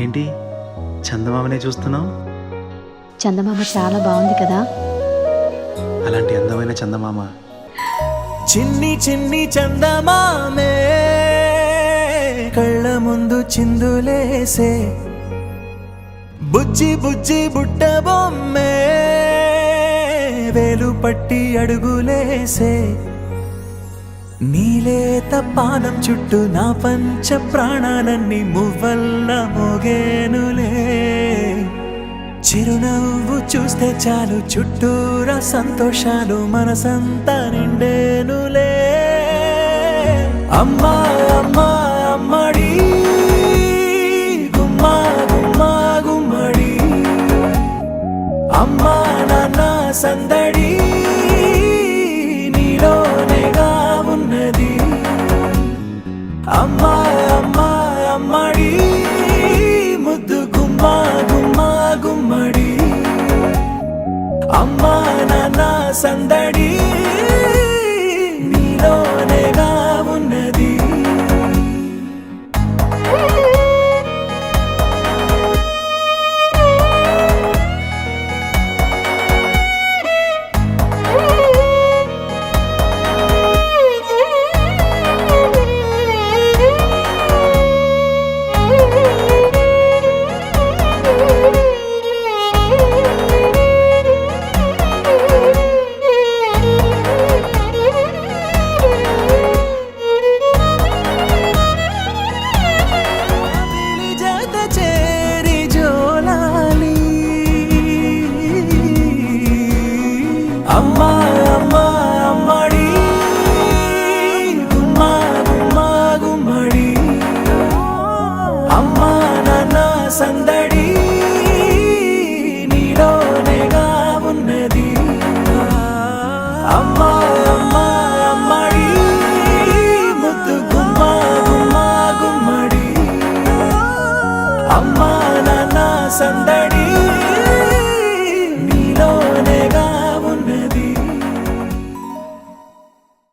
ఏంటి చందమామనే చూస్తున్నావు? చందమామ చాలా బాగుంది కదా. అలాంటి అందమైన చందమామ చిన్ని చిన్ని చందమామే కళ్ళ ముందు చిందులేసే, బుజ్జి బుజ్జి బుట్ట బొమ్మే వేలు పట్టి అడుగులేసే, నీలేత పానం చుట్టూ నా పంచ ప్రాణాలన్నీ మువ్వల్ల మోగేనులే, చిరునవ్వు చూస్తే చాలు చుట్టూరా సంతోషాలు మనసంతా నిండేనులే. అమ్మా అమ్మా అమ్మడి గుమ్మా గుమ్మా గుమ్మడి, అమ్మా నాన్న సందడి నీలోనేగా ఉన్నది. అమ్మా అమ్మా అమ్మడి ముద్దు గుమ్మా గుమ్మా గుమ్మడి, అమ్మా నాన్న సందడి నీలోనేగా ఉన్నది. అమ్మా అమ్మా అమ్మడి గుమ్మా గుమ్మా గుమ్మడి, అమ్మా నాన్న సందడి నీలోనేగా ఉన్నది. అమ్మా అమ్మా అమ్మడి ముద్దు గుమ్మా గుమ్మా గుమ్మడి, అమ్మా నాన్న సందడి